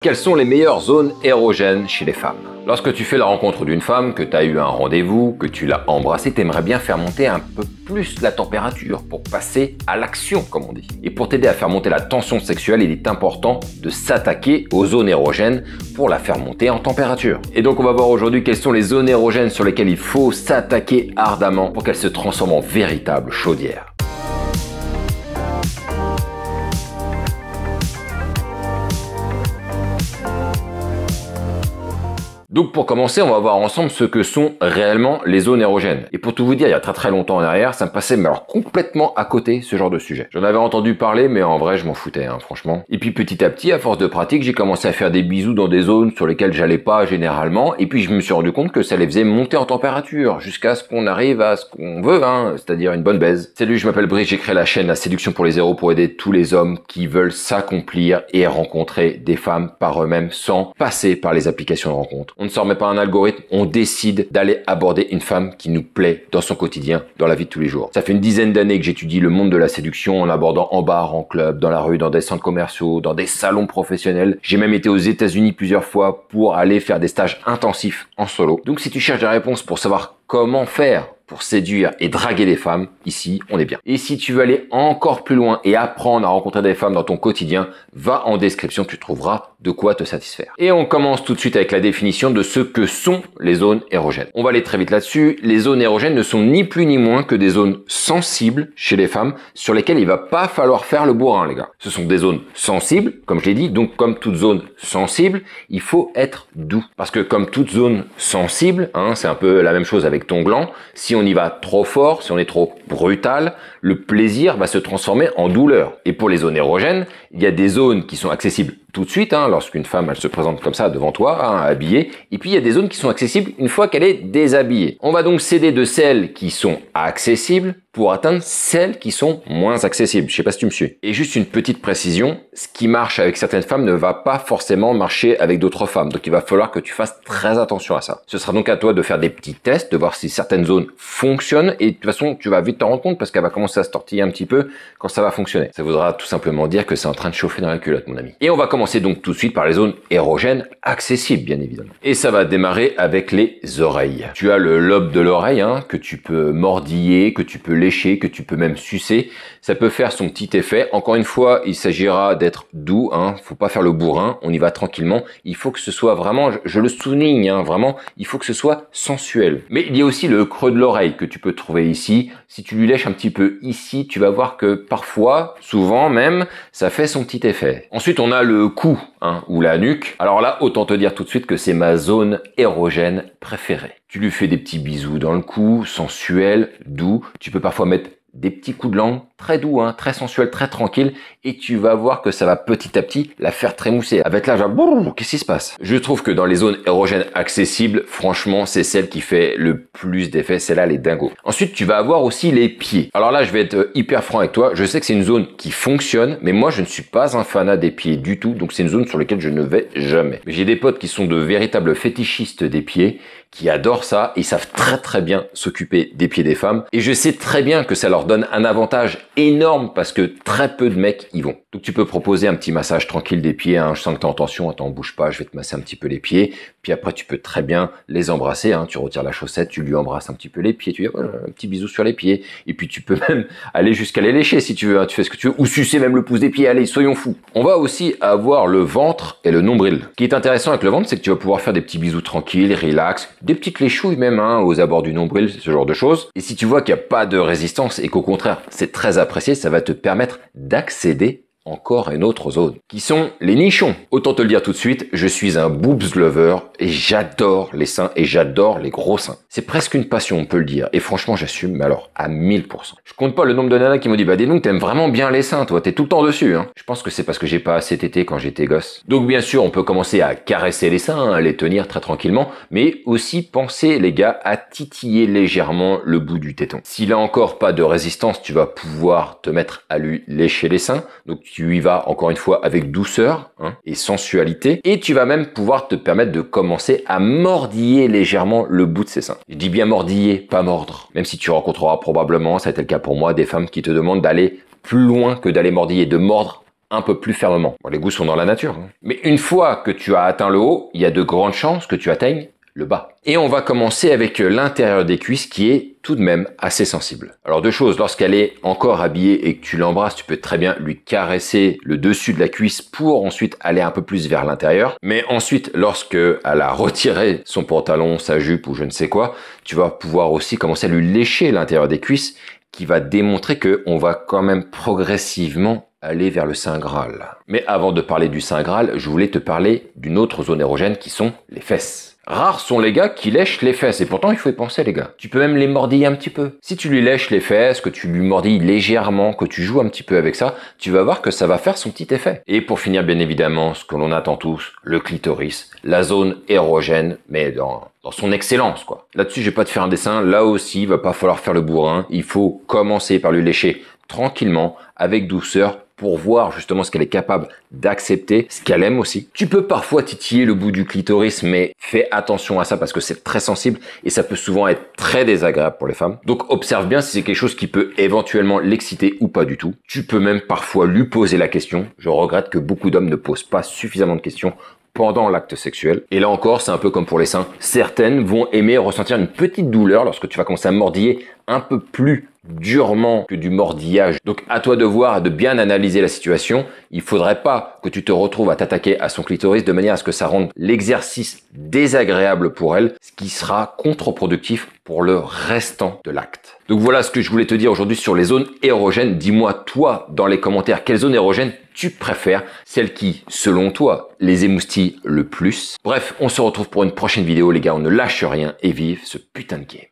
Quelles sont les meilleures zones érogènes chez les femmes? Lorsque tu fais la rencontre d'une femme, que tu as eu un rendez-vous, que tu l'as embrassée, tu aimerais bien faire monter un peu plus la température pour passer à l'action, comme on dit. Et pour t'aider à faire monter la tension sexuelle, il est important de s'attaquer aux zones érogènes pour la faire monter en température. Et donc on va voir aujourd'hui quelles sont les zones érogènes sur lesquelles il faut s'attaquer ardemment pour qu'elles se transforment en véritable chaudière. Donc pour commencer, on va voir ensemble ce que sont réellement les zones érogènes. Et pour tout vous dire, il y a très longtemps en arrière, ça me passait mais alors complètement à côté ce genre de sujet. J'en avais entendu parler, mais en vrai je m'en foutais, franchement. Et puis petit à petit, à force de pratique, j'ai commencé à faire des bisous dans des zones sur lesquelles j'allais pas généralement. Et puis je me suis rendu compte que ça les faisait monter en température jusqu'à ce qu'on arrive à ce qu'on veut, c'est-à-dire une bonne baise. Salut, je m'appelle Brice, j'ai créé la chaîne La Séduction pour les Zéros pour aider tous les hommes qui veulent s'accomplir et rencontrer des femmes par eux-mêmes sans passer par les applications de rencontre. On ne se remet pas un algorithme, on décide d'aller aborder une femme qui nous plaît dans son quotidien, dans la vie de tous les jours. Ça fait une dizaine d'années que j'étudie le monde de la séduction en abordant en bar, en club, dans la rue, dans des centres commerciaux, dans des salons professionnels. J'ai même été aux États-Unis plusieurs fois pour aller faire des stages intensifs en solo. Donc si tu cherches des réponses pour savoir comment faire pour séduire et draguer des femmes, ici, on est bien. Et si tu veux aller encore plus loin et apprendre à rencontrer des femmes dans ton quotidien, va en description, tu trouveras de quoi te satisfaire. Et on commence tout de suite avec la définition de ce que sont les zones érogènes. On va aller très vite là-dessus. Les zones érogènes ne sont ni plus ni moins que des zones sensibles chez les femmes sur lesquelles il va pas falloir faire le bourrin, les gars. Ce sont des zones sensibles, comme je l'ai dit, donc comme toute zone sensible, il faut être doux. Parce que comme toute zone sensible, c'est un peu la même chose avec ton gland, si on y va trop fort, si on est trop brutal, le plaisir va se transformer en douleur. Et pour les zones érogènes, il y a des zones qui sont accessibles tout de suite, lorsqu'une femme elle se présente comme ça devant toi, habillée, et puis il y a des zones qui sont accessibles une fois qu'elle est déshabillée. On va donc s'aider de celles qui sont accessibles pour atteindre celles qui sont moins accessibles. Je sais pas si tu me suis. Et juste une petite précision, ce qui marche avec certaines femmes ne va pas forcément marcher avec d'autres femmes. Donc il va falloir que tu fasses très attention à ça. Ce sera donc à toi de faire des petits tests, de voir si certaines zones fonctionnent, et de toute façon tu vas vite t'en rendre compte parce qu'elle va commencer à se tortiller un petit peu quand ça va fonctionner. Ça voudra tout simplement dire que c'est en train de chauffer dans la culotte, mon ami. Et on va commencer donc tout de suite par les zones érogènes accessibles, bien évidemment. Et ça va démarrer avec les oreilles. Tu as le lobe de l'oreille, que tu peux mordiller, que tu peux lécher, que tu peux même sucer. Ça peut faire son petit effet. Encore une fois, il s'agira d'être doux, faut pas faire le bourrin, on y va tranquillement. Il faut que ce soit vraiment, je le souligne, vraiment, il faut que ce soit sensuel. Mais il y a aussi le creux de l'oreille que tu peux trouver ici. Si tu lui lèches un petit peu ici, tu vas voir que parfois, souvent même, ça fait son petit effet. Ensuite, on a le cou, ou la nuque. Alors là, autant te dire tout de suite que c'est ma zone érogène préférée. Tu lui fais des petits bisous dans le cou, sensuel, doux. Tu peux parfois mettre des petits coups de langue, très doux, très sensuel, très tranquille, et tu vas voir que ça va petit à petit la faire trémousser. Avec l'âge, qu'est-ce qui se passe? Je trouve que dans les zones érogènes accessibles, franchement, c'est celle qui fait le plus d'effet, c'est là les dingos. Ensuite, tu vas avoir aussi les pieds. Alors là, je vais être hyper franc avec toi, je sais que c'est une zone qui fonctionne, mais moi, je ne suis pas un fanat des pieds du tout, donc c'est une zone sur laquelle je ne vais jamais. J'ai des potes qui sont de véritables fétichistes des pieds, qui adorent ça, et ils savent très bien s'occuper des pieds des femmes, et je sais très bien que ça leur donne un avantage énorme parce que très peu de mecs y vont. Donc tu peux proposer un petit massage tranquille des pieds, je sens que t'es en tension, attends, bouge pas, je vais te masser un petit peu les pieds, puis après tu peux très bien les embrasser, tu retires la chaussette, tu lui embrasses un petit peu les pieds, tu dis un petit bisou sur les pieds, et puis tu peux même aller jusqu'à les lécher si tu veux, tu fais ce que tu veux, ou sucer même le pouce des pieds, allez, soyons fous. On va aussi avoir le ventre et le nombril. Ce qui est intéressant avec le ventre, c'est que tu vas pouvoir faire des petits bisous tranquilles, relax, des petites léchouilles même, aux abords du nombril, ce genre de choses. Et si tu vois qu'il n'y a pas de résistance et qu'au contraire, c'est très apprécié, ça va te permettre d'accéder encore à une autre zone, qui sont les nichons. Autant te le dire tout de suite, je suis un boobs lover et j'adore les seins et j'adore les gros seins. C'est presque une passion, on peut le dire. Et franchement, j'assume, mais alors, à 1000%. Je compte pas le nombre de nanas qui m'ont dit, dis donc, t'aimes vraiment bien les seins, toi, t'es tout le temps dessus, Je pense que c'est parce que j'ai pas assez tété quand j'étais gosse. Donc, bien sûr, on peut commencer à caresser les seins, à les tenir très tranquillement, mais aussi penser, les gars, à titiller légèrement le bout du téton. S'il a encore pas de résistance, tu vas pouvoir te mettre à lui lécher les seins. Donc, tu y vas encore une fois avec douceur et sensualité, et tu vas même pouvoir te permettre de commencer à mordiller légèrement le bout de ses seins. Je dis bien mordiller, pas mordre. Même si tu rencontreras probablement, ça a été le cas pour moi, des femmes qui te demandent d'aller plus loin que d'aller mordiller, de mordre un peu plus fermement. Bon, les goûts sont dans la nature, hein. Mais une fois que tu as atteint le haut, il y a de grandes chances que tu atteignes le bas. Et on va commencer avec l'intérieur des cuisses qui est tout de même assez sensible. Alors deux choses, lorsqu'elle est encore habillée et que tu l'embrasses, tu peux très bien lui caresser le dessus de la cuisse pour ensuite aller un peu plus vers l'intérieur. Mais ensuite, lorsque elle a retiré son pantalon, sa jupe ou je ne sais quoi, tu vas pouvoir aussi commencer à lui lécher l'intérieur des cuisses qui va démontrer que on va quand même progressivement aller vers le Saint Graal. Mais avant de parler du Saint Graal, je voulais te parler d'une autre zone érogène qui sont les fesses. Rares sont les gars qui lèchent les fesses, et pourtant il faut y penser les gars. Tu peux même les mordiller un petit peu. Si tu lui lèches les fesses, que tu lui mordilles légèrement, que tu joues un petit peu avec ça, tu vas voir que ça va faire son petit effet. Et pour finir bien évidemment, ce que l'on attend tous, le clitoris, la zone érogène, mais dans son excellence quoi. Là-dessus je vais pas te faire un dessin, là aussi il va pas falloir faire le bourrin, il faut commencer par lui lécher tranquillement, avec douceur, pour voir justement ce qu'elle est capable d'accepter, ce qu'elle aime aussi. Tu peux parfois titiller le bout du clitoris, mais fais attention à ça parce que c'est très sensible et ça peut souvent être très désagréable pour les femmes. Donc observe bien si c'est quelque chose qui peut éventuellement l'exciter ou pas du tout. Tu peux même parfois lui poser la question. Je regrette que beaucoup d'hommes ne posent pas suffisamment de questions pendant l'acte sexuel. Et là encore, c'est un peu comme pour les seins. Certaines vont aimer ressentir une petite douleur lorsque tu vas commencer à mordiller un peu plus durement que du mordillage. Donc à toi de voir et de bien analyser la situation. Il faudrait pas que tu te retrouves à t'attaquer à son clitoris de manière à ce que ça rende l'exercice désagréable pour elle, ce qui sera contre-productif pour le restant de l'acte. Donc voilà ce que je voulais te dire aujourd'hui sur les zones érogènes. Dis-moi toi dans les commentaires quelle zone érogène tu préfères, celle qui, selon toi, les émoustille le plus. Bref, on se retrouve pour une prochaine vidéo les gars, on ne lâche rien et vive ce putain de game.